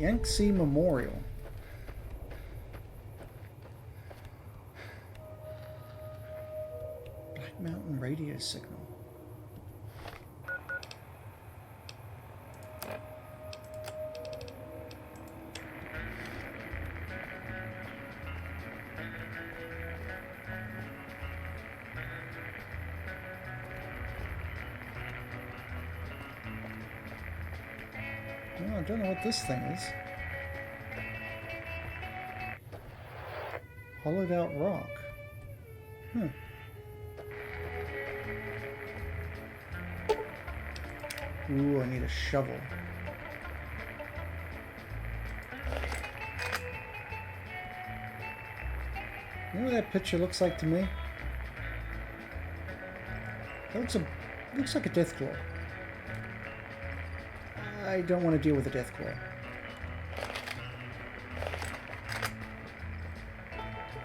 Yangtze Memorial. Black Mountain radio signal. Oh, I don't know what this thing is. Hollowed out rock. Huh. Ooh, I need a shovel. You know what that picture looks like to me? That looks like a deathclaw. I don't want to deal with a deathclaw.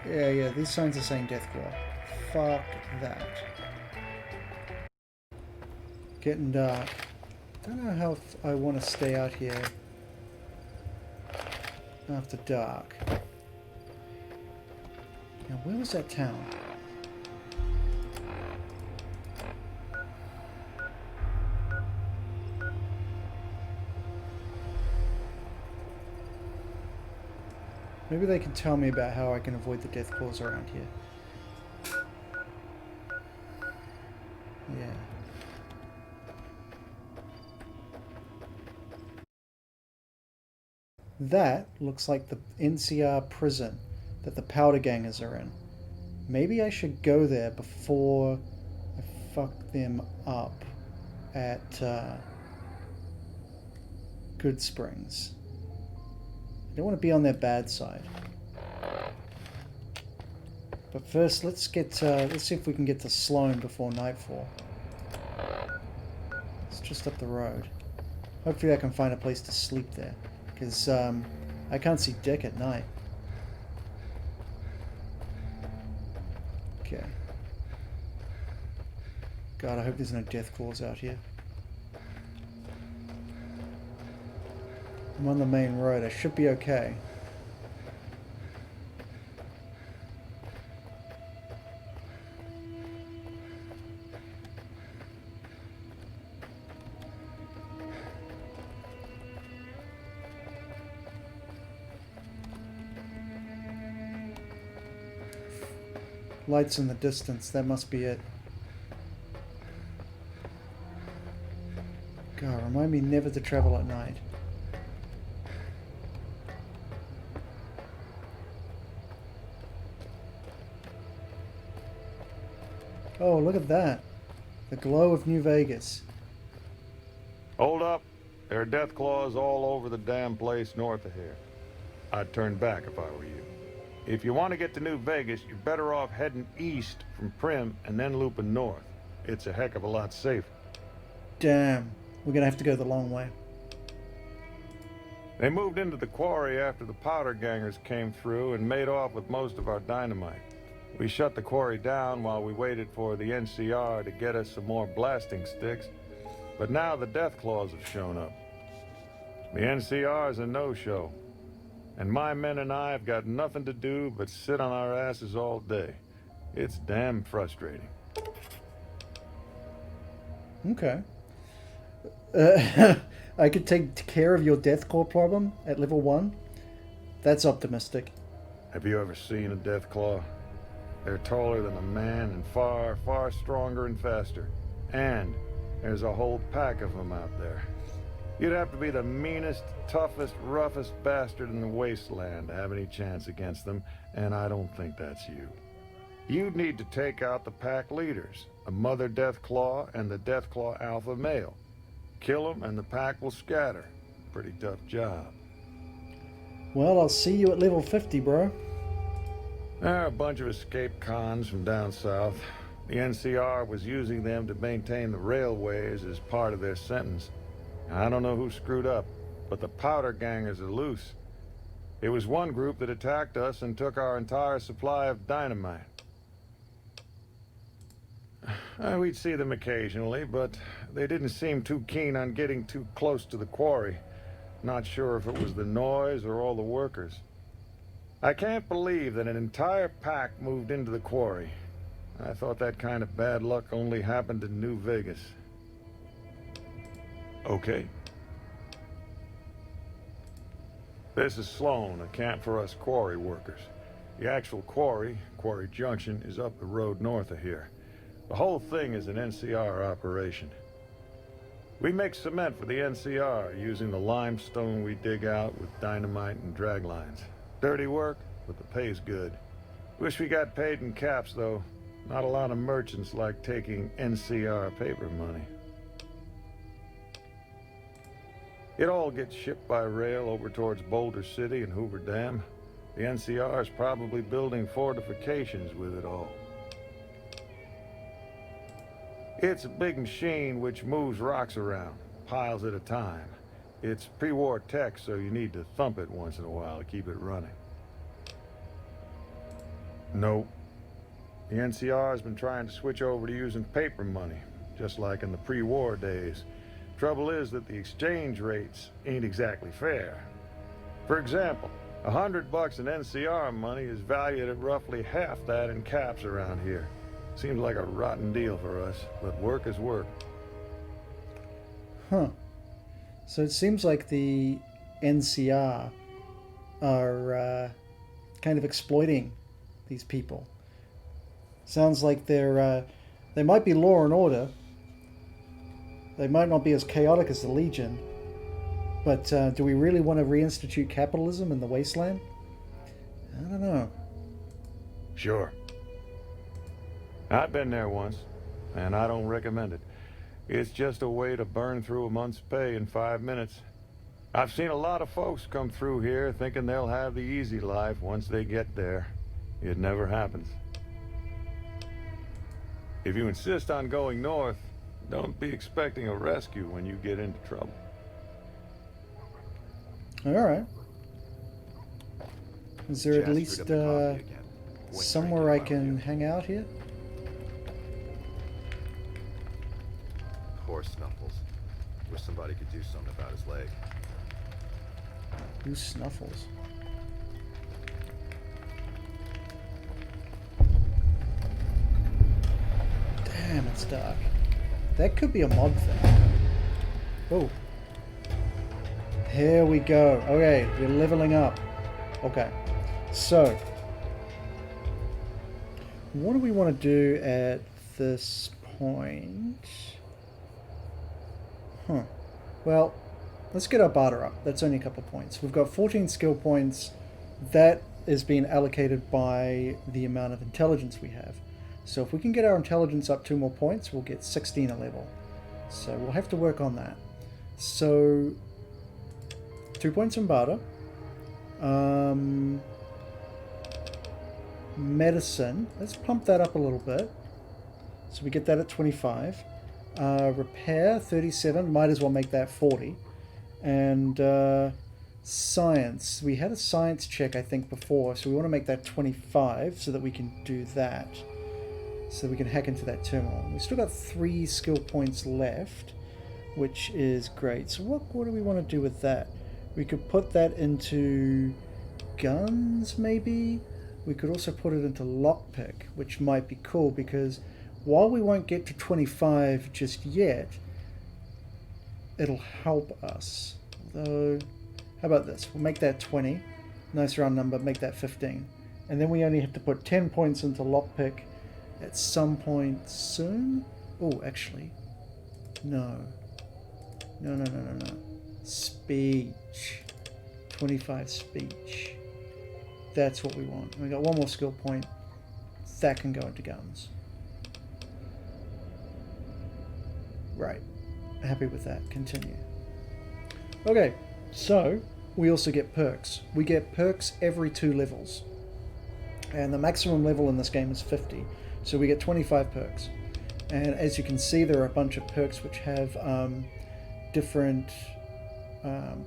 Yeah, these signs are saying deathclaw. Fuck that. Getting dark. Don't know how I want to stay out here after dark. Now, where was that town? Maybe they can tell me about how I can avoid the deathclaws around here. Yeah. That looks like the NCR prison that the powder gangers are in. Maybe I should go there before I fuck them up at Goodsprings. I don't want to be on their bad side. But first, let's see if we can get to Sloan before nightfall. It's just up the road. Hopefully I can find a place to sleep there. Because I can't see Dick at night. Okay. God, I hope there's no deathclaws out here. I'm on the main road. I should be okay. Lights in the distance. That must be it. God, remind me never to travel at night. Oh, look at that. The glow of New Vegas. Hold up. There are death claws all over the damn place north of here. I'd turn back if I were you. If you want to get to New Vegas, you're better off heading east from Primm and then looping north. It's a heck of a lot safer. Damn. We're going to have to go the long way. They moved into the quarry after the powder gangers came through and made off with most of our dynamite. We shut the quarry down while we waited for the NCR to get us some more blasting sticks, but now the death claws have shown up. The NCR is a no-show, and my men and I have got nothing to do but sit on our asses all day. It's damn frustrating. Okay. I could take care of your deathclaw problem at level 1? That's optimistic. Have you ever seen a death claw? They're taller than a man and far, far stronger and faster. And there's a whole pack of them out there. You'd have to be the meanest, toughest, roughest bastard in the wasteland to have any chance against them, and I don't think that's you. You'd need to take out the pack leaders, a mother Deathclaw and the Deathclaw alpha male. Kill them and the pack will scatter. Pretty tough job. Well, I'll see you at level 50, bro. There are a bunch of escaped cons from down south. The NCR was using them to maintain the railways as part of their sentence. I don't know who screwed up, but the powder gangers are loose. It was one group that attacked us and took our entire supply of dynamite. We'd see them occasionally, but they didn't seem too keen on getting too close to the quarry. Not sure if it was the noise or all the workers. I can't believe that an entire pack moved into the quarry. I thought that kind of bad luck only happened in New Vegas. Okay. This is Sloan, a camp for us quarry workers. The actual quarry, Quarry Junction, is up the road north of here. The whole thing is an NCR operation. We make cement for the NCR using the limestone we dig out with dynamite and drag lines. Dirty work, but the pay's good. Wish we got paid in caps, though. Not a lot of merchants like taking NCR paper money. It all gets shipped by rail over towards Boulder City and Hoover Dam. The NCR is probably building fortifications with it all. It's a big machine which moves rocks around, piles at a time. It's pre-war tech, so you need to thump it once in a while to keep it running. Nope. The NCR has been trying to switch over to using paper money, just like in the pre-war days. Trouble is that the exchange rates ain't exactly fair. For example, $100 in NCR money is valued at roughly half that in caps around here. Seems like a rotten deal for us, but work is work. Huh. So it seems like the NCR are kind of exploiting these people. Sounds like they might be law and order. They might not be as chaotic as the Legion, but do we really want to reinstitute capitalism in the wasteland? I don't know. Sure. I've been there once, and I don't recommend it. It's just a way to burn through a month's pay in 5 minutes. I've seen a lot of folks come through here thinking they'll have the easy life once they get there. It never happens. If you insist on going north, don't be expecting a rescue when you get into trouble. All right. Is there at least somewhere I can hang out here? Poor Snuffles. Wish somebody could do something about his leg. Who's Snuffles? Damn, it's dark. That could be a mod thing. Oh. Here we go. Okay, we're leveling up. Okay. So, what do we want to do at this point? Well, let's get our barter up. That's only a couple points. We've got 14 skill points. That is being allocated by the amount of intelligence we have. So if we can get our intelligence up 2 more points, we'll get 16 a level. So we'll have to work on that. So 2 points in barter. Medicine. Let's pump that up a little bit. So we get that at 25. Repair, 37. Might as well make that 40. And science. We had a science check, I think, before. So we want to make that 25 so that we can do that. So we can hack into that terminal. We've still got 3 skill points left, which is great. So what do we want to do with that? We could put that into guns, maybe? We could also put it into lockpick, which might be cool, because while we won't get to 25 just yet, it'll help us. Although, how about this? We'll make that 20. Nice round number, make that 15. And then we only have to put 10 points into lockpick at some point soon. Oh, actually, no. No. Speech. 25 speech. That's what we want. We got 1 more skill point. That can go into guns. Right. Happy with that. Continue. Okay, so we also get perks. We get perks every 2 levels. And the maximum level in this game is 50. So we get 25 perks. And as you can see, there are a bunch of perks which have different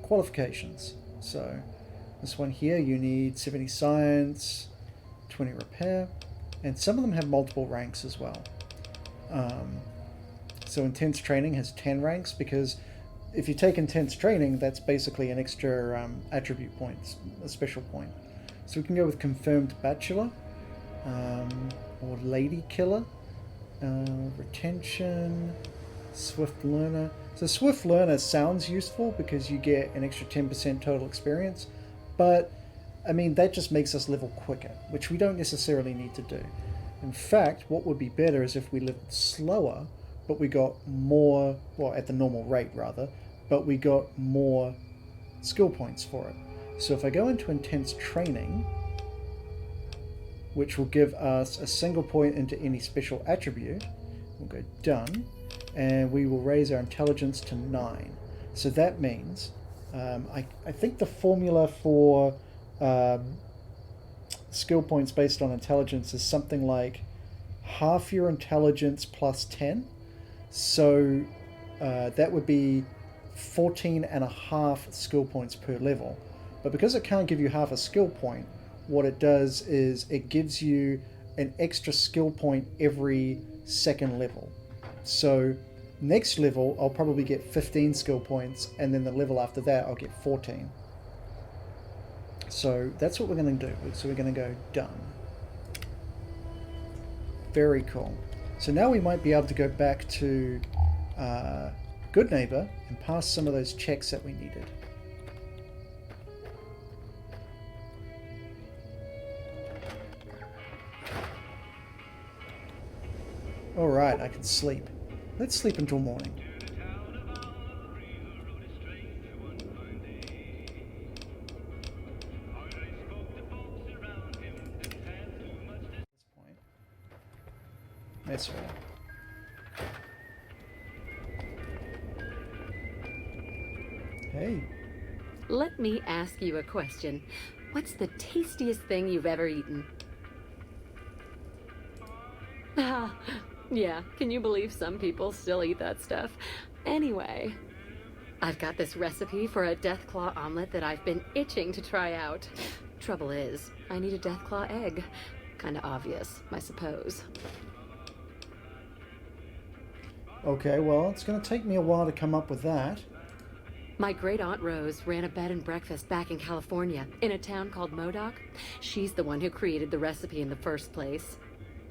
qualifications. So this one here, you need 70 science, 20 repair, and some of them have multiple ranks as well. So intense training has 10 ranks, because if you take intense training, that's basically an extra attribute point, a special point. So we can go with confirmed bachelor, or lady killer, retention, swift learner. So swift learner sounds useful because you get an extra 10% total experience, but I mean that just makes us level quicker, which we don't necessarily need to do. In fact, what would be better is if we leveled slower, but we got more, well, at the normal rate rather, but we got more skill points for it. So if I go into intense training, which will give us a single point into any special attribute, we'll go done, and we will raise our intelligence to 9. So that means, I think the formula for skill points based on intelligence is something like half your intelligence plus 10. So that would be 14 and a half skill points per level. But because it can't give you half a skill point, what it does is it gives you an extra skill point every second level. So next level I'll probably get 15 skill points, and then the level after that I'll get 14. So that's what we're going to do. So we're going to go done. Very cool. So now we might be able to go back to Goodneighbor and pass some of those checks that we needed. Alright, I can sleep. Let's sleep until morning. That's right. Hey. Let me ask you a question. What's the tastiest thing you've ever eaten? Ah, yeah, can you believe some people still eat that stuff? Anyway, I've got this recipe for a Deathclaw omelet that I've been itching to try out. Trouble is, I need a Deathclaw egg. Kinda obvious, I suppose. Okay, well, it's going to take me a while to come up with that. My great-aunt Rose ran a bed and breakfast back in California, in a town called Modoc. She's the one who created the recipe in the first place.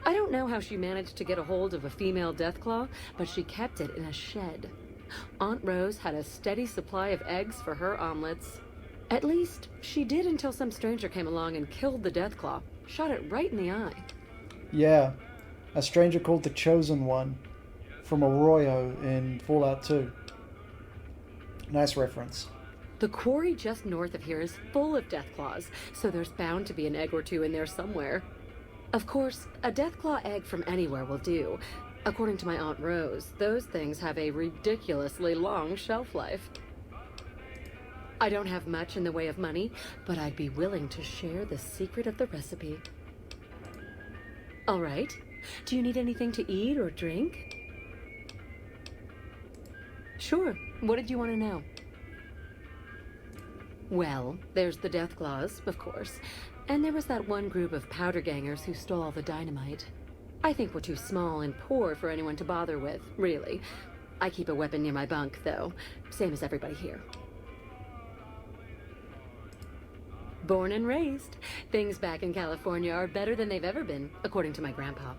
I don't know how she managed to get a hold of a female Deathclaw, but she kept it in a shed. Aunt Rose had a steady supply of eggs for her omelets. At least, she did until some stranger came along and killed the Deathclaw, shot it right in the eye. Yeah, a stranger called the Chosen One from Arroyo in Fallout 2. Nice reference. The quarry just north of here is full of Deathclaws, so there's bound to be an egg or two in there somewhere. Of course, a Deathclaw egg from anywhere will do. According to my Aunt Rose, those things have a ridiculously long shelf life. I don't have much in the way of money, but I'd be willing to share the secret of the recipe. All right. Do you need anything to eat or drink? Sure. What did you want to know? Well, there's the Deathclaws, of course. And there was that one group of powder gangers who stole all the dynamite. I think we're too small and poor for anyone to bother with, really. I keep a weapon near my bunk, though. Same as everybody here. Born and raised. Things back in California are better than they've ever been, according to my grandpa.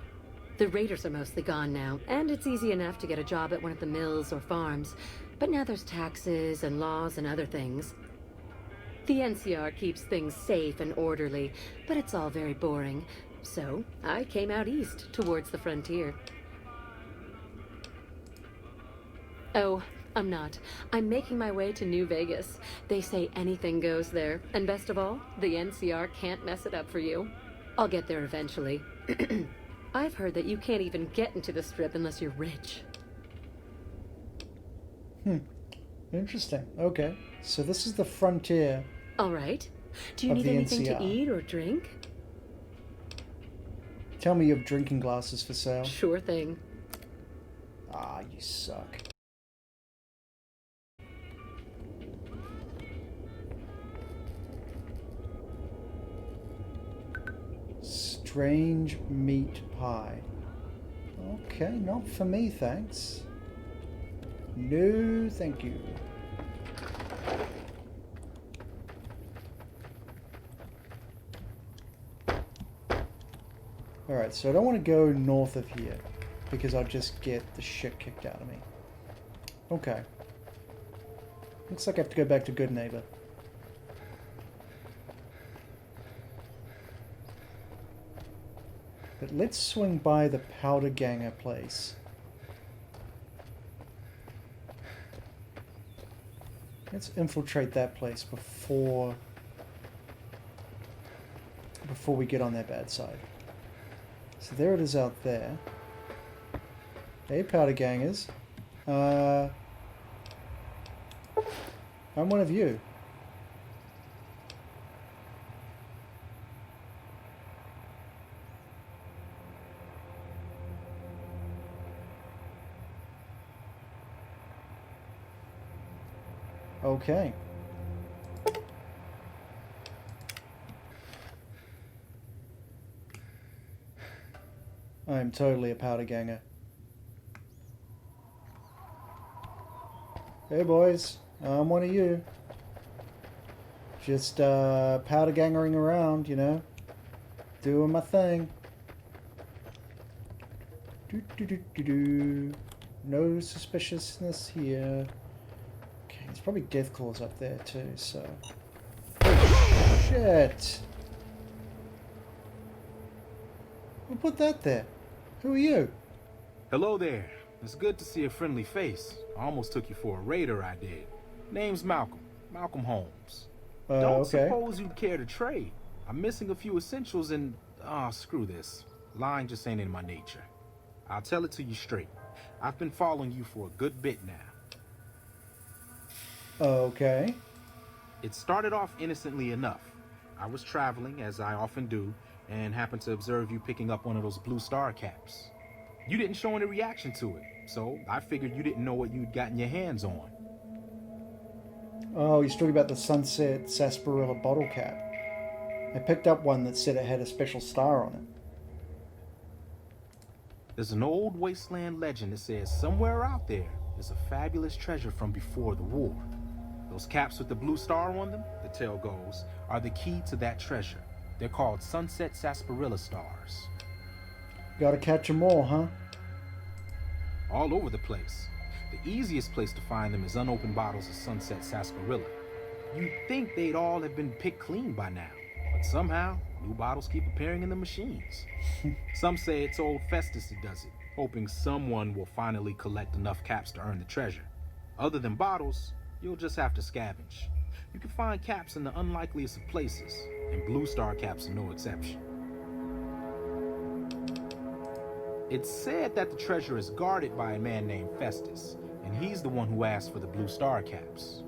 The raiders are mostly gone now, and it's easy enough to get a job at one of the mills or farms. But now there's taxes and laws and other things. The NCR keeps things safe and orderly, but it's all very boring. So I came out east, towards the frontier. Oh, I'm not. I'm making my way to New Vegas. They say anything goes there, and best of all, the NCR can't mess it up for you. I'll get there eventually. I've heard that you can't even get into the Strip unless you're rich. Interesting. Okay. So this is the frontier. All right. Do you need anything to eat or drink? Tell me you have drinking glasses for sale. Sure thing. Ah, you suck. Strange meat pie. Okay, not for me, thanks. No, thank you. Alright, so I don't want to go north of here, because I'll just get the shit kicked out of me. Okay. Looks like I have to go back to Goodneighbor. But let's swing by the Powder Ganger place. Let's infiltrate that place before we get on their bad side. So there it is out there. Hey, Powder Gangers. I'm one of you. Okay. I'm totally a powder ganger. Hey boys, I'm one of you. Just powder gangering around, you know. Doing my thing. Do do do do do. No suspiciousness here. Okay, there's probably death claws up there too, so. Oh, shit! Who put that there? Who are you? Hello there. It's good to see a friendly face. I almost took you for a raider, I did. Name's Malcolm. Malcolm Holmes. Don't Okay. suppose you'd care to trade. I'm missing a few essentials and... screw this. Lying just ain't in my nature. I'll tell it to you straight. I've been following you for a good bit now. Okay. It started off innocently enough. I was traveling, as I often do, and happened to observe you picking up one of those blue star caps. You didn't show any reaction to it, so I figured you didn't know what you'd gotten your hands on. Oh, he's talking about the Sunset Sarsaparilla bottle cap. I picked up one that said it had a special star on it. There's an old wasteland legend that says somewhere out there is a fabulous treasure from before the war. Those caps with the blue star on them, the tale goes, are the key to that treasure. They're called Sunset Sarsaparilla stars. Gotta catch 'em all, huh? All over the place. The easiest place to find them is unopened bottles of Sunset Sarsaparilla. You'd think they'd all have been picked clean by now, but somehow, new bottles keep appearing in the machines. Some say it's old Festus who does it, hoping someone will finally collect enough caps to earn the treasure. Other than bottles, you'll just have to scavenge. You can find caps in the unlikeliest of places, and blue star caps are no exception. It's said that the treasure is guarded by a man named Festus, and he's the one who asked for the blue star caps.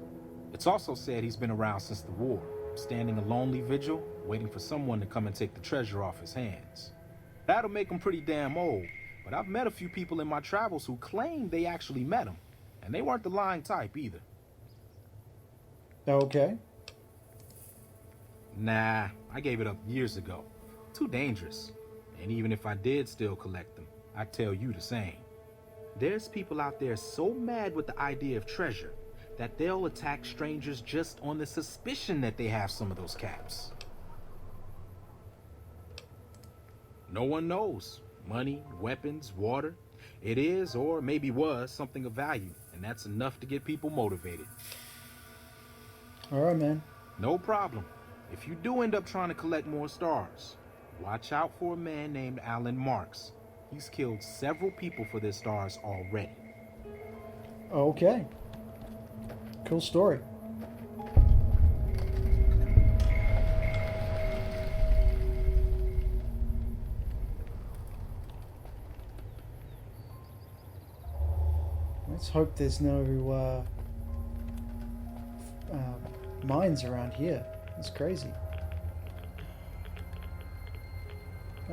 It's also said he's been around since the war, standing a lonely vigil, waiting for someone to come and take the treasure off his hands. That'll make him pretty damn old, but I've met a few people in my travels who claim they actually met him, and they weren't the lying type either. Okay. Nah, I gave it up years ago. Too dangerous. And even if I did still collect them, I'd tell you the same. There's people out there so mad with the idea of treasure that they'll attack strangers just on the suspicion that they have some of those caps. No one knows. Money, weapons, water. It is, or maybe was, something of value, and that's enough to get people motivated. Alright, man. No problem. If you do end up trying to collect more stars, watch out for a man named Alan Marks. He's killed several people for their stars already. Okay. Cool story. Let's hope there's no mines around here. That's crazy.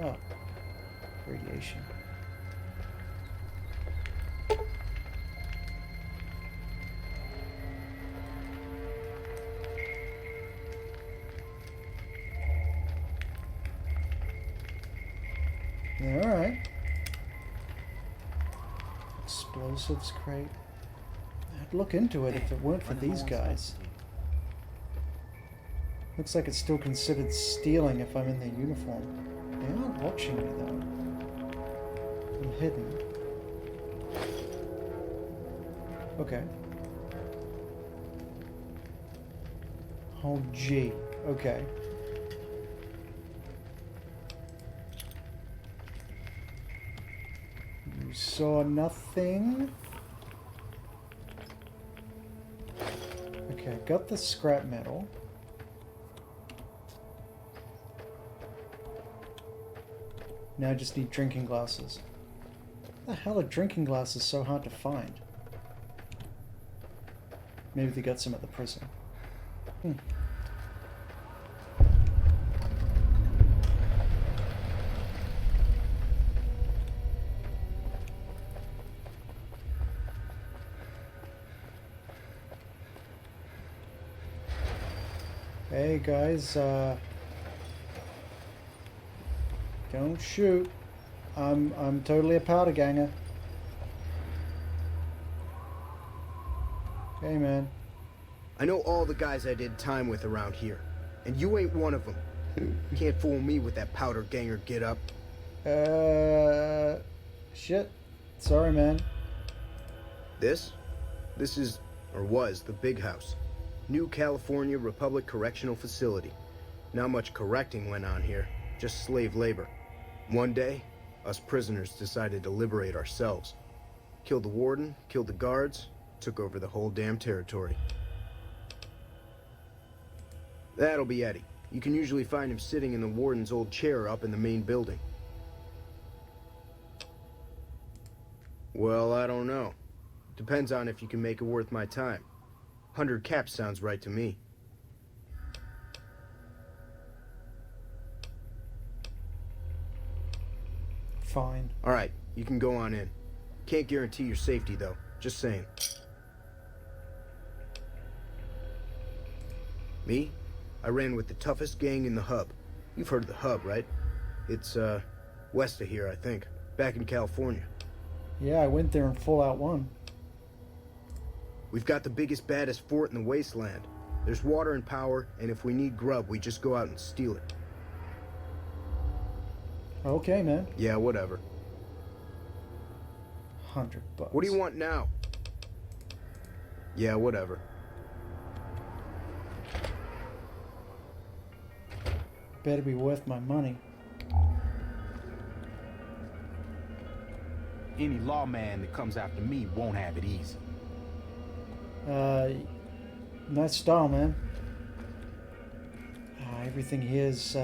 Oh, radiation. Yeah, all right. Explosives crate. I'd look into it if it weren't for these guys. Looks like it's still considered stealing if I'm in their uniform. They aren't watching me though. I'm hidden. Okay. Hold G. Okay. You saw nothing? Okay, got the scrap metal. Now I just need drinking glasses. What the hell are drinking glasses so hard to find? Maybe they got some at the prison. Hey guys, don't shoot. I'm totally a powder ganger. Hey man. I know all the guys I did time with around here, and you ain't one of them. Can't fool me with that powder ganger get up. Shit. Sorry, man. This is, or was, the big house. New California Republic Correctional Facility. Not much correcting went on here, just slave labor. One day, us prisoners decided to liberate ourselves. Killed the warden, killed the guards, took over the whole damn territory. That'll be Eddie. You can usually find him sitting in the warden's old chair up in the main building. Well, I don't know. Depends on if you can make it worth my time. 100 caps sounds right to me. Fine. Alright, you can go on in. Can't guarantee your safety, though. Just saying. Me? I ran with the toughest gang in the hub. You've heard of the hub, right? It's, west of here, I think. Back in California. Yeah, I went there in Fallout 1. We've got the biggest, baddest fort in the wasteland. There's water and power, and if we need grub, we just go out and steal it. Okay, man. Yeah, whatever. $100. What do you want now? Yeah, whatever. Better be worth my money. Any lawman that comes after me won't have it easy. Nice style, man. Everything here is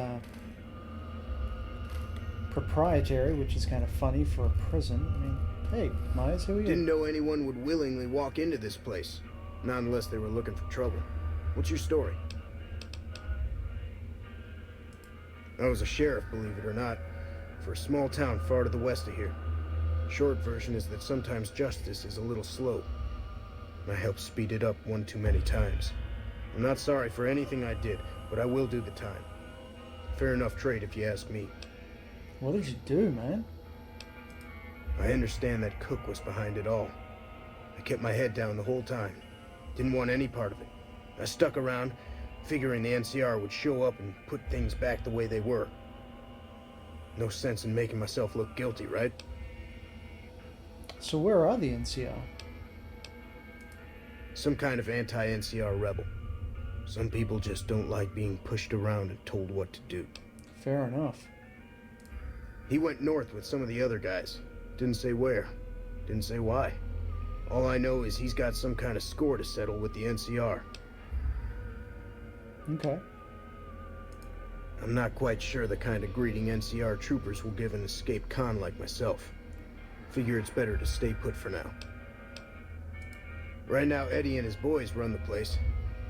proprietary, which is kind of funny for a prison. I mean, hey, Myers, who are you? Didn't know anyone would willingly walk into this place. Not unless they were looking for trouble. What's your story? I was a sheriff, believe it or not, for a small town far to the west of here. Short version is that sometimes justice is a little slow. I helped speed it up one too many times. I'm not sorry for anything I did, but I will do the time. Fair enough trade if you ask me. What did you do, man? I understand that Cook was behind it all. I kept my head down the whole time. Didn't want any part of it. I stuck around, figuring the NCR would show up and put things back the way they were. No sense in making myself look guilty, right? So where are the NCR? Some kind of anti-NCR rebel. Some people just don't like being pushed around and told what to do. Fair enough. He went north with some of the other guys. Didn't say where. Didn't say why. All I know is he's got some kind of score to settle with the NCR. Okay. I'm not quite sure the kind of greeting NCR troopers will give an escaped con like myself. Figure it's better to stay put for now. Right now, Eddie and his boys run the place.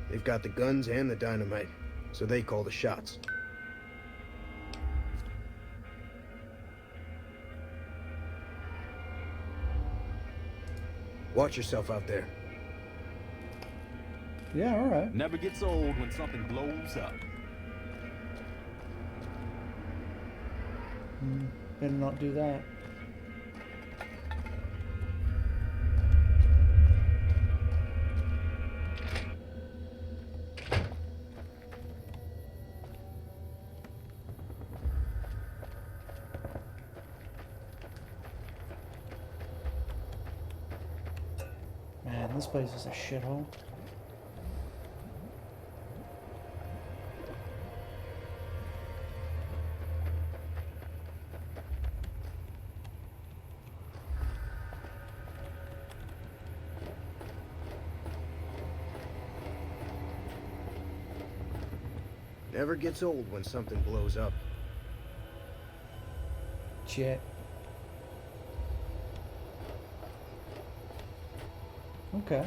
They've got the guns and the dynamite, so they call the shots. Watch yourself out there. Yeah, alright. Never gets old when something blows up. Better not do that. Man, this place is a shithole. Never gets old when something blows up. Jet. Okay.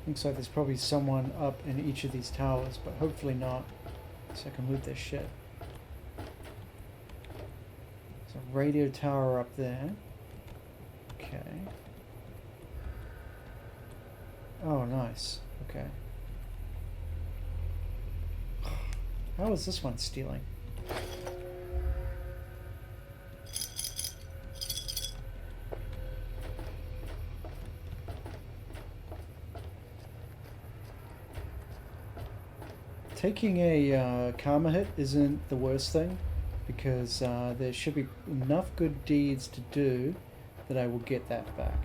Looks like there's probably someone up in each of these towers, but hopefully not, so I can loot this shit. There's a radio tower up there. Okay. Oh, nice. Okay. How is this one stealing? Taking a karma hit isn't the worst thing, because there should be enough good deeds to do that I will get that back.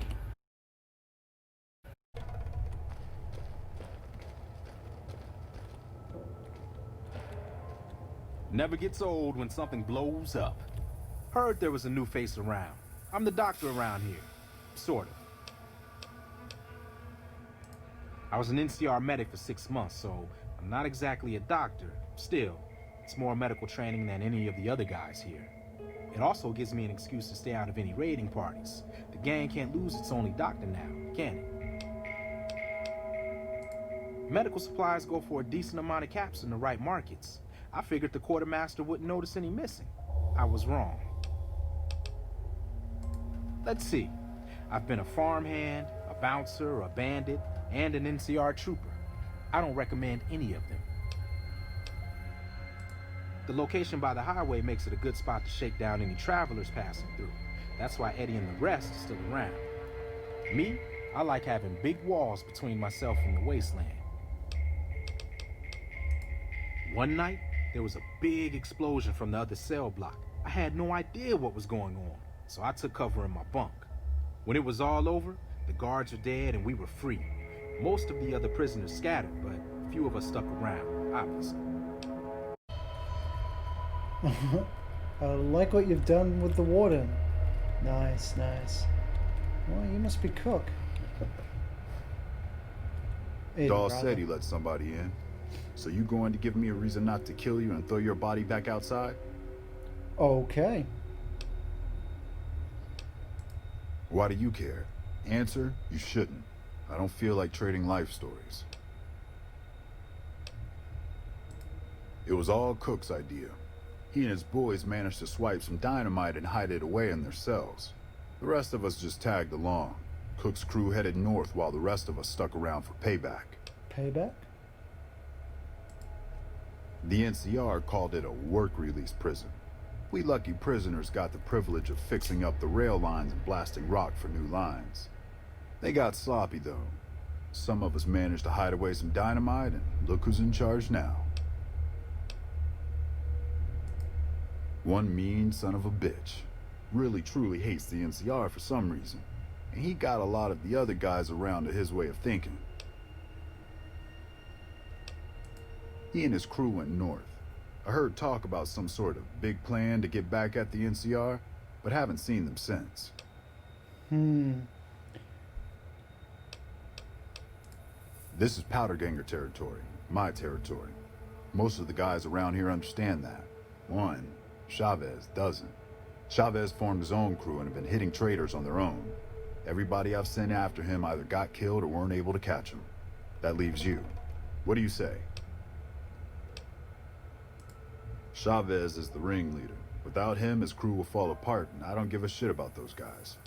Never gets old when something blows up. Heard there was a new face around. I'm the doctor around here. Sort of. I was an NCR medic for 6 months, so I'm not exactly a doctor. Still, it's more medical training than any of the other guys here. It also gives me an excuse to stay out of any raiding parties. The gang can't lose its only doctor now, can it? Medical supplies go for a decent amount of caps in the right markets. I figured the quartermaster wouldn't notice any missing. I was wrong. Let's see. I've been a farmhand, a bouncer, a bandit, and an NCR trooper. I don't recommend any of them. The location by the highway makes it a good spot to shake down any travelers passing through. That's why Eddie and the rest are still around. Me, I like having big walls between myself and the wasteland. One night, there was a big explosion from the other cell block. I had no idea what was going on, so I took cover in my bunk. When it was all over, the guards were dead and we were free. Most of the other prisoners scattered, but a few of us stuck around, obviously. I like what you've done with the warden. Nice, nice. Well, you must be cook. Dahl said he let somebody in. So you going to give me a reason not to kill you and throw your body back outside? Okay. Why do you care? Answer, you shouldn't. I don't feel like trading life stories. It was all Cook's idea. He and his boys managed to swipe some dynamite and hide it away in their cells. The rest of us just tagged along. Cook's crew headed north while the rest of us stuck around for payback. Payback? The NCR called it a work-release prison. We lucky prisoners got the privilege of fixing up the rail lines and blasting rock for new lines. They got sloppy, though. Some of us managed to hide away some dynamite, and look who's in charge now. One mean son of a bitch. Really truly hates the NCR for some reason. And he got a lot of the other guys around to his way of thinking. He and his crew went north. I heard talk about some sort of big plan to get back at the NCR, but haven't seen them since. This is Powderganger territory, my territory. Most of the guys around here understand that. One, Chavez doesn't. Chavez formed his own crew and have been hitting traitors on their own. Everybody I've sent after him either got killed or weren't able to catch him. That leaves you. What do you say? Chavez is the ringleader. Without him, his crew will fall apart, and I don't give a shit about those guys.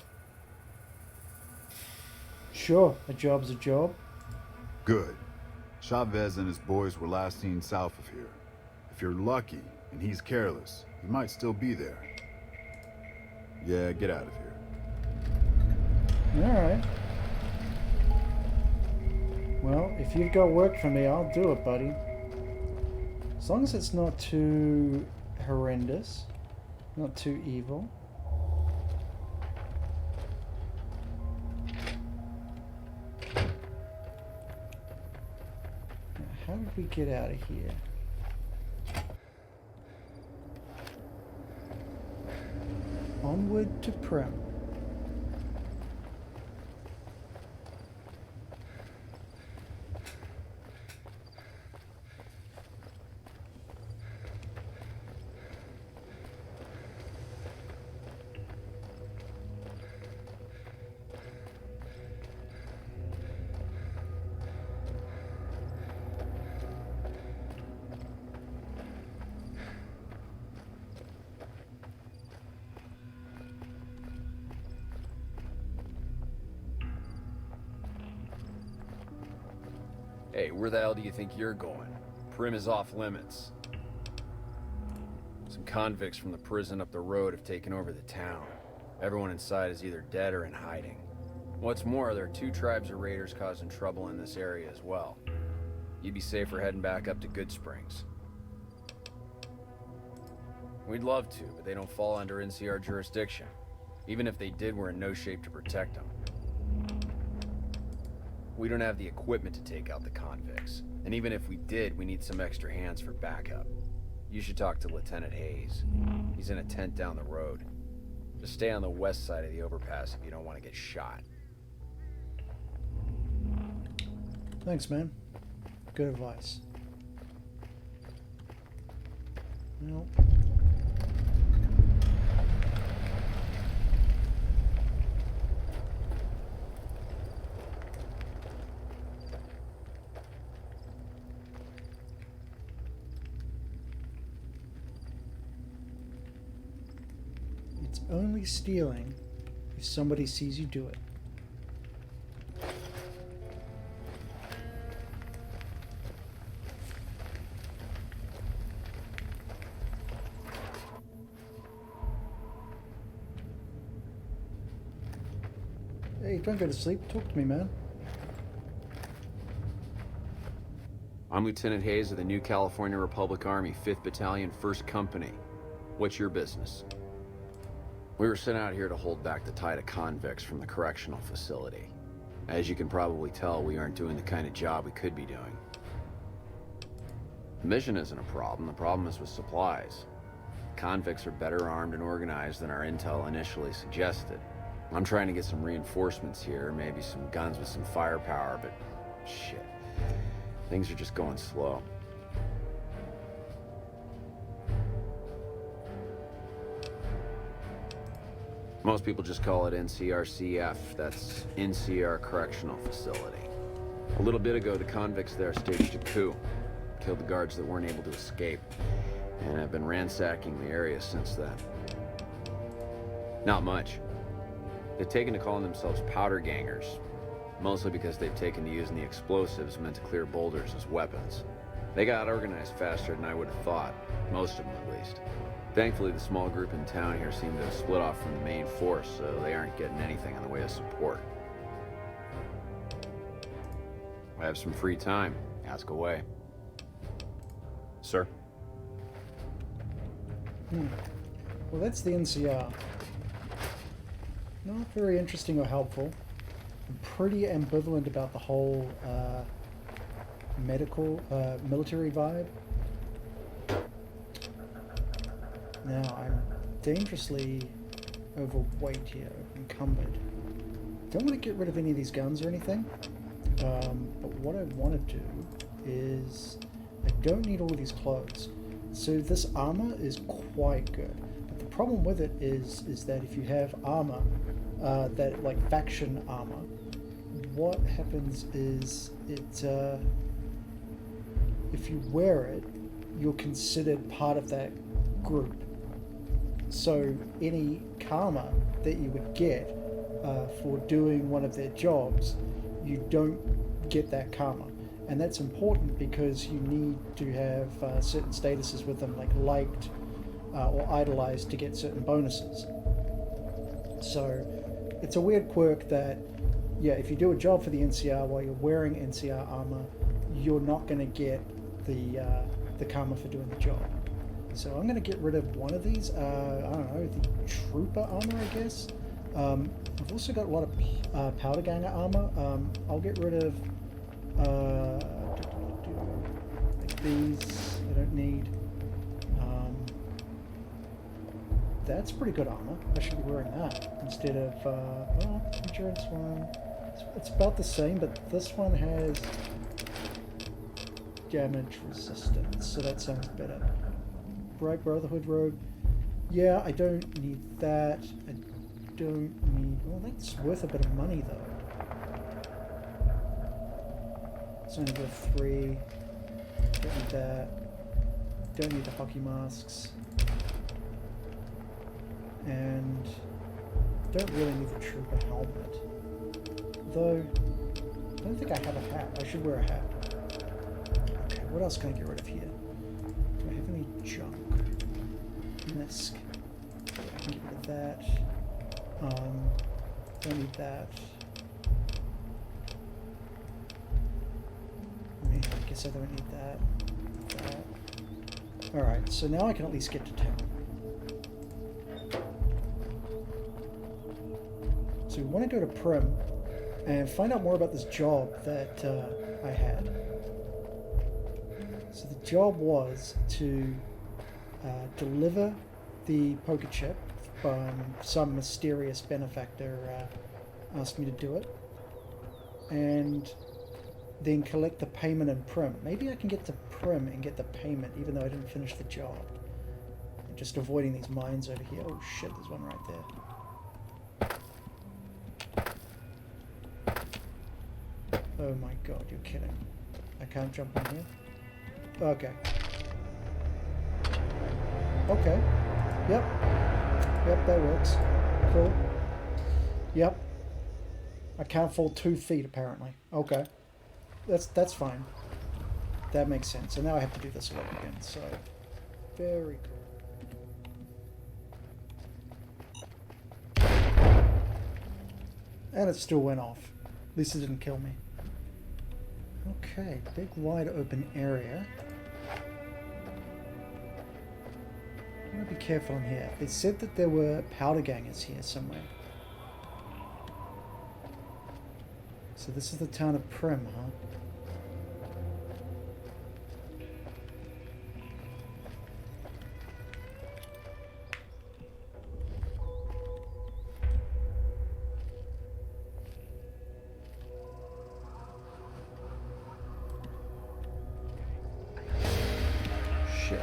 Sure, a job's a job. Good. Chavez and his boys were last seen south of here. If you're lucky, and he's careless, he might still be there. Yeah, get out of here. Alright. Well, if you've got work for me, I'll do it, buddy. As long as it's not too horrendous, not too evil. Now, how did we get out of here? Onward to Primm. Hey, where the hell do you think you're going? Primm is off limits. Some convicts from the prison up the road have taken over the town. Everyone inside is either dead or in hiding. What's more, there are 2 tribes of raiders causing trouble in this area as well. You'd be safer heading back up to Goodsprings. We'd love to, but they don't fall under NCR jurisdiction. Even if they did, we're in no shape to protect them. We don't have the equipment to take out the convicts. And even if we did, we need some extra hands for backup. You should talk to Lieutenant Hayes. He's in a tent down the road. Just stay on the west side of the overpass if you don't want to get shot. Thanks, man. Good advice. Well, it's only stealing if somebody sees you do it. Hey, don't go to sleep. Talk to me, man. I'm Lieutenant Hayes of the New California Republic Army, 5th Battalion, 1st Company. What's your business? We were sent out here to hold back the tide of convicts from the correctional facility. As you can probably tell, we aren't doing the kind of job we could be doing. The mission isn't a problem. The problem is with supplies. Convicts are better armed and organized than our intel initially suggested. I'm trying to get some reinforcements here, maybe some guns with some firepower, but shit. Things are just going slow. Most people just call it NCRCF. That's NCR Correctional Facility. A little bit ago, the convicts there staged a coup. Killed the guards that weren't able to escape. And have been ransacking the area since then. Not much. They've taken to calling themselves powder gangers, mostly because they've taken to using the explosives meant to clear boulders as weapons. They got organized faster than I would have thought, most of them at least. Thankfully, the small group in town here seem to have split off from the main force, so they aren't getting anything in the way of support. I have some free time. Ask away. Sir? Well, that's the NCR. Not very interesting or helpful. I'm pretty ambivalent about the whole military vibe. Now, I'm dangerously overweight here, encumbered. Don't want to get rid of any of these guns or anything. But what I want to do is, I don't need all these clothes. So this armor is quite good. But the problem with it is that if you have armor, that like faction armor, what happens is it, if you wear it, you're considered part of that group. So any karma that you would get for doing one of their jobs, you don't get that karma. And that's important because you need to have certain statuses with them, like liked or idolized, to get certain bonuses. So it's a weird quirk that yeah, if you do a job for the NCR while you're wearing NCR armor, you're not going to get the karma for doing the job. So I'm going to get rid of one of these. I don't know, the trooper armor, I guess. I've also got a lot of powder ganger armor. I'll get rid of like these. I don't need. That's pretty good armor. I should be wearing that instead of well, endurance one. It's about the same, but this one has damage resistance, so that sounds better. Bright Brotherhood robe. Yeah, I don't need that. I don't need. Well, that's worth a bit of money though. It's only worth 3. Don't need that. Don't need the hockey masks. And don't really need the trooper helmet. Though, I don't think I have a hat. I should wear a hat. Okay, what else can I get rid of here? Do I have any junk? Misc. I can get rid of that. Don't need that. Yeah, I guess I don't need that. That. Alright, so now I can at least get to town. So we want to go to Primm and find out more about this job that I had. So the job was to deliver the poker chip. Some mysterious benefactor asked me to do it. And then collect the payment in Primm. Maybe I can get to Primm and get the payment even though I didn't finish the job. I'm just avoiding these mines over here. Oh shit, there's one right there. Oh my god, you're kidding. I can't jump in here? Okay. Okay. Yep. Yep, that works. Cool. Yep. I can't fall 2 feet apparently. Okay. That's fine. That makes sense. So now I have to do this all over again, so very cool. And it still went off. At least it didn't kill me. Okay, big wide open area. I'm gonna be careful in here. They said that there were powder gangers here somewhere. So this is the town of Primm, huh? Shit.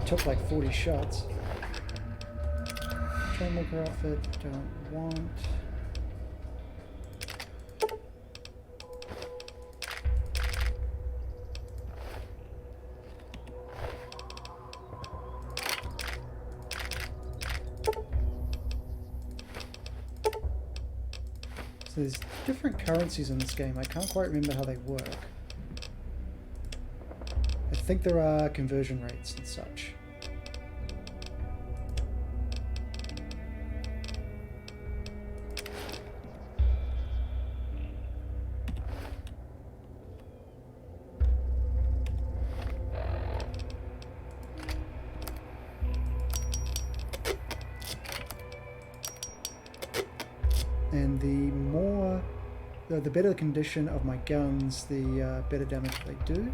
Took like 40 shots. Trainmaker outfit, don't want. So there's different currencies in this game. I can't quite remember how they work. I think there are conversion rates and such. And the better the condition of my guns, the better damage they do.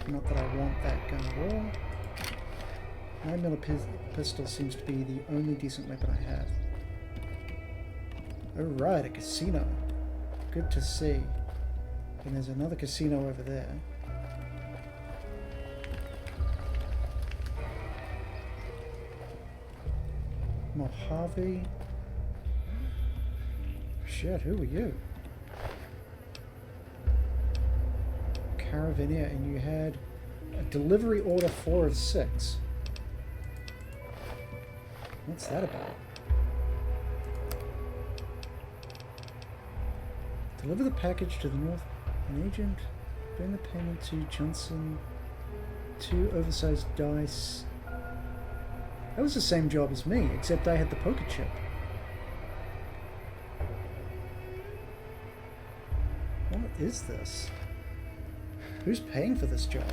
Not that I want that gun at all. 9mm pistol seems to be the only decent weapon I have. Alright, a casino. Good to see. And there's another casino over there. Mojave. Shit, who are you? Caravaneer, and you had a delivery order 4 of 6. What's that about? Deliver the package to the north. An agent. Bring the payment to Johnson. 2 oversized dice. That was the same job as me, except I had the poker chip. What is this? Who's paying for this job?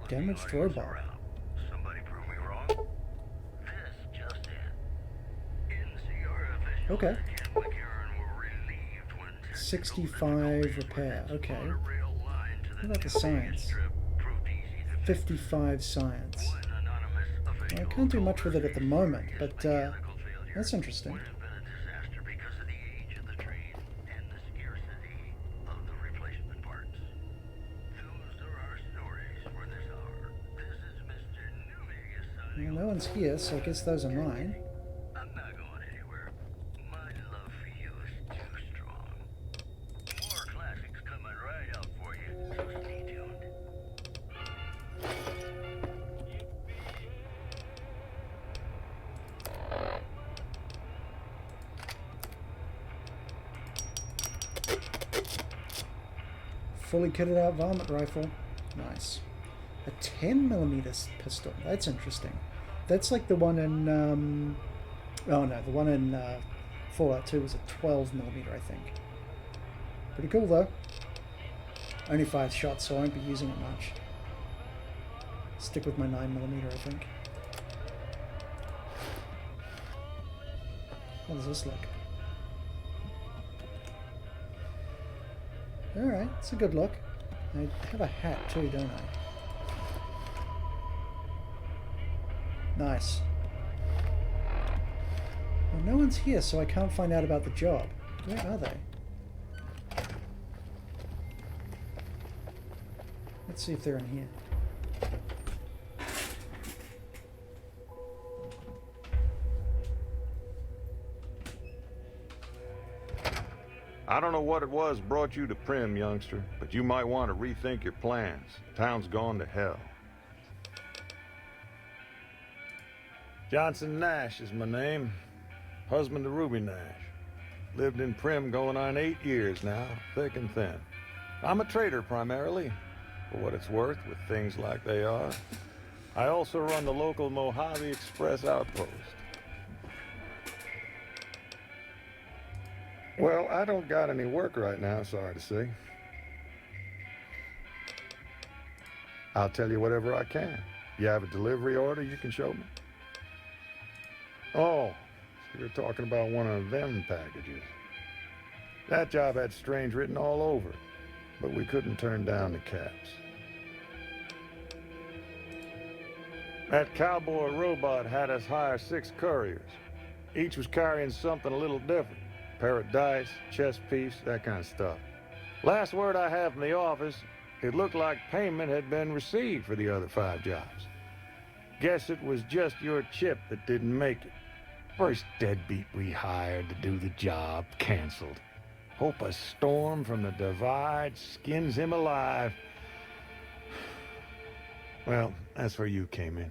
Damaged robot. Somebody prove me wrong. This just in. NCRCF Okay. and McCarran were relieved when 65 repair. Okay. What about the science? 55 science. Well, I can't do much with it at the moment, but that's interesting. Well, no one's here, so I guess those are mine. I'm not going anywhere. My love for you is too strong. More classics coming right up for you, so stay tuned. Fully kitted out varmint rifle. Nice. A 10mm pistol. That's interesting. That's like the one in... oh no, the one in Fallout 2 was a 12mm, I think. Pretty cool though. Only 5 shots, so I won't be using it much. Stick with my 9mm, I think. What does this look? Alright, it's a good look. I have a hat too, don't I? Nice. Well, no one's here, so I can't find out about the job. Where are they? Let's see if they're in here. I don't know what it was brought you to Primm, youngster, but you might want to rethink your plans. Town's gone to hell. Johnson Nash is my name. Husband to Ruby Nash. Lived in Primm going on 8 years now, thick and thin. I'm a trader primarily, for what it's worth with things like they are. I also run the local Mojave Express outpost. Well, I don't got any work right now, sorry to say. I'll tell you whatever I can. You have a delivery order you can show me? Oh, so you're talking about one of them packages. That job had strange written all over it, but we couldn't turn down the caps. That cowboy robot had us hire 6 couriers. Each was carrying something a little different. Pair of dice, chess piece, that kind of stuff. Last word I have from the office, it looked like payment had been received for the other 5 jobs. Guess it was just your chip that didn't make it. First deadbeat we hired to do the job canceled. Hope a storm from the divide skins him alive. Well, that's where you came in.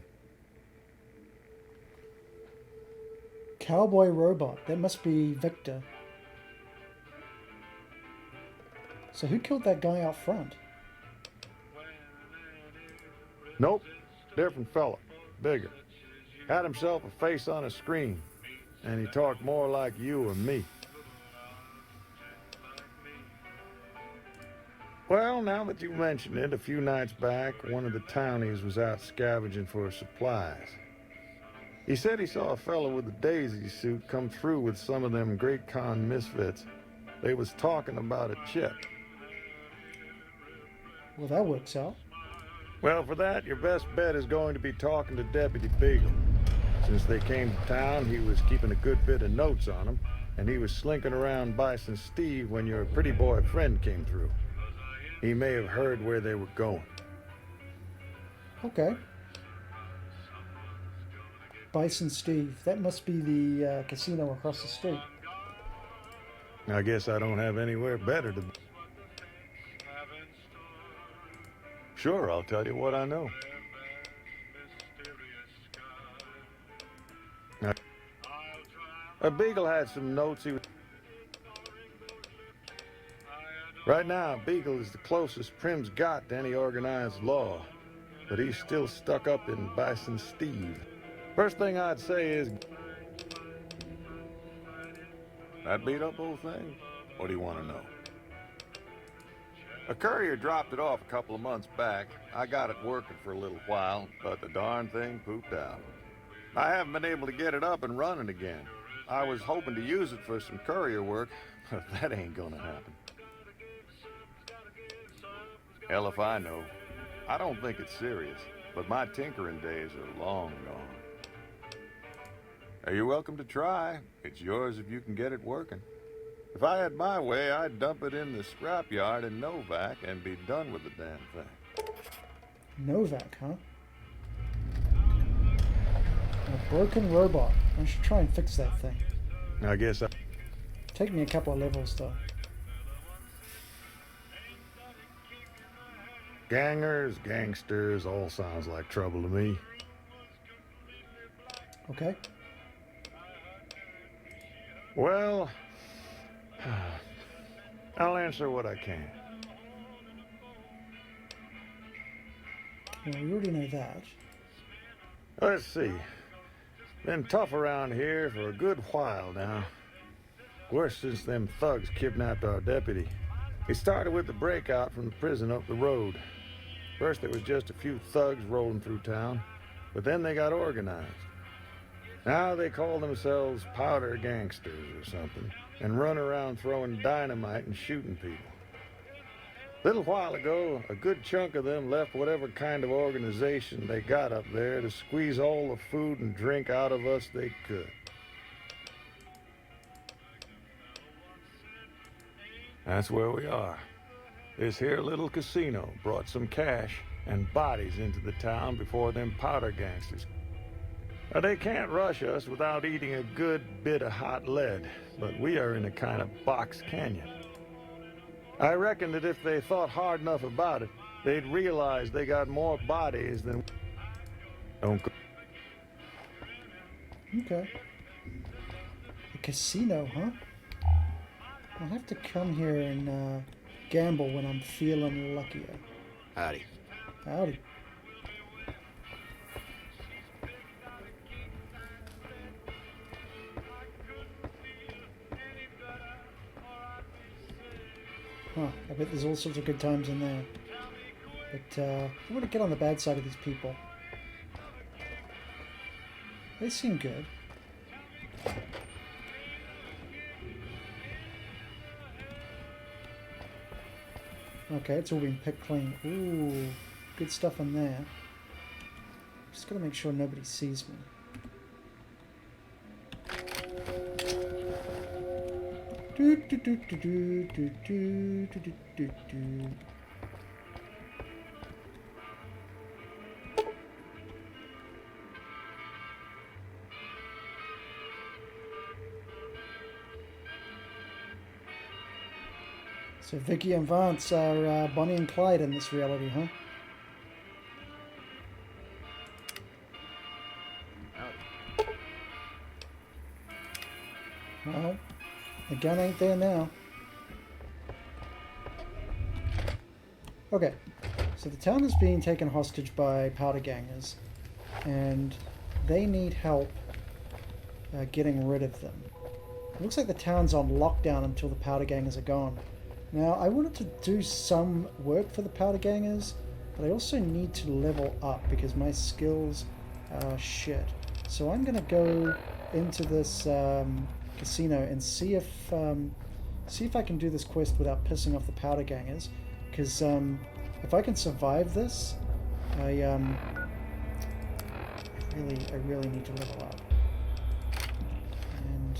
Cowboy robot. That must be Victor. So who killed that guy out front? Nope, different fella, bigger. Had himself a face on a screen, and he talked more like you or me. Well, now that you mention it, a few nights back, one of the townies was out scavenging for supplies. He said he saw a fella with a daisy suit come through with some of them Great Con misfits. They was talking about a chip. Well, that works out. Well, for that, your best bet is going to be talking to Deputy Beagle. Since they came to town, he was keeping a good bit of notes on them, and he was slinking around Bison Steve when your pretty boy friend came through. He may have heard where they were going. Okay. Bison Steve. That must be the casino across the street. I guess I don't have anywhere better to... Sure, I'll tell you what I know. Beagle had some notes he was... Right now, Beagle is the closest Primm's got to any organized law, but he's still stuck up in Bison Steve. First thing I'd say is... That beat up whole thing? What do you want to know? A courier dropped it off a couple of months back. I got it working for a little while, but the darn thing pooped out. I haven't been able to get it up and running again. I was hoping to use it for some courier work, but that ain't gonna happen. Hell if I know. I don't think it's serious, but my tinkering days are long gone. You're welcome to try. It's yours if you can get it working. If I had my way, I'd dump it in the scrapyard in Novak and be done with the damn thing. Novak, huh? A broken robot. I should try and fix that thing. I guess I... Take me a couple of levels, though. Gangers, gangsters, all sounds like trouble to me. Okay. Well, I'll answer what I can. Well, we already know that. Let's see. Been tough around here for a good while now. Worse since them thugs kidnapped our deputy. It started with the breakout from the prison up the road. First there was just a few thugs rolling through town, but then they got organized. Now they call themselves powder gangsters or something, and run around throwing dynamite and shooting people. A little while ago, a good chunk of them left whatever kind of organization they got up there to squeeze all the food and drink out of us they could. That's where we are. This here little casino brought some cash and bodies into the town before them powder gangsters. Now, they can't rush us without eating a good bit of hot lead, but we are in a kind of box canyon. I reckon that if they thought hard enough about it, they'd realize they got more bodies than... Don't go... Okay. A casino, huh? I'll have to come here and gamble when I'm feeling luckier. Howdy. Howdy. Huh, I bet there's all sorts of good times in there. But I want to get on the bad side of these people. They seem good. Okay, it's all been picked clean. Ooh, good stuff in there. Just gotta make sure nobody sees me. Do do do do do do do do do do. So Vicky and Vance are Bonnie and Clyde in this reality, huh? Well, the gun ain't there now. Okay, so the town is being taken hostage by powder gangers, and they need help getting rid of them. It looks like the town's on lockdown until the powder gangers are gone. Now, I wanted to do some work for the powder gangers, but I also need to level up because my skills are shit. So I'm going to go into this casino and see if I can do this quest without pissing off the powder gangers, because If I can survive this, I really need to level up. And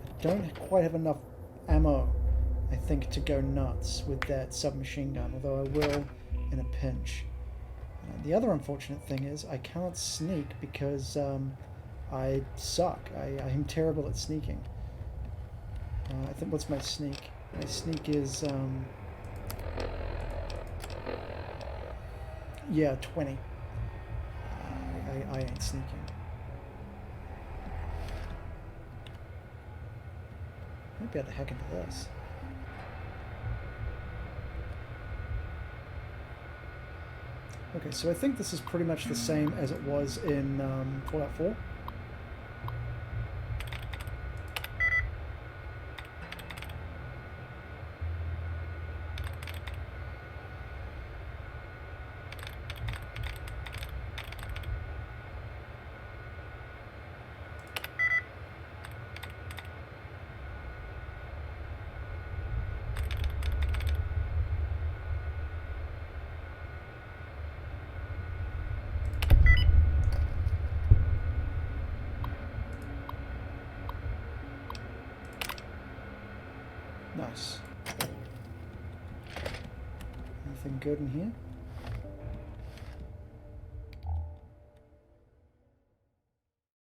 I don't quite have enough ammo, I think, to go nuts with that submachine gun, although I will in a pinch. The other unfortunate thing is I can't sneak because I suck. I am terrible at sneaking. I think, what's my sneak? My sneak is, yeah, 20. I ain't sneaking. Might be able to hack into this. Okay, so I think this is pretty much the same as it was in Fallout 4. Nice. Anything good in here?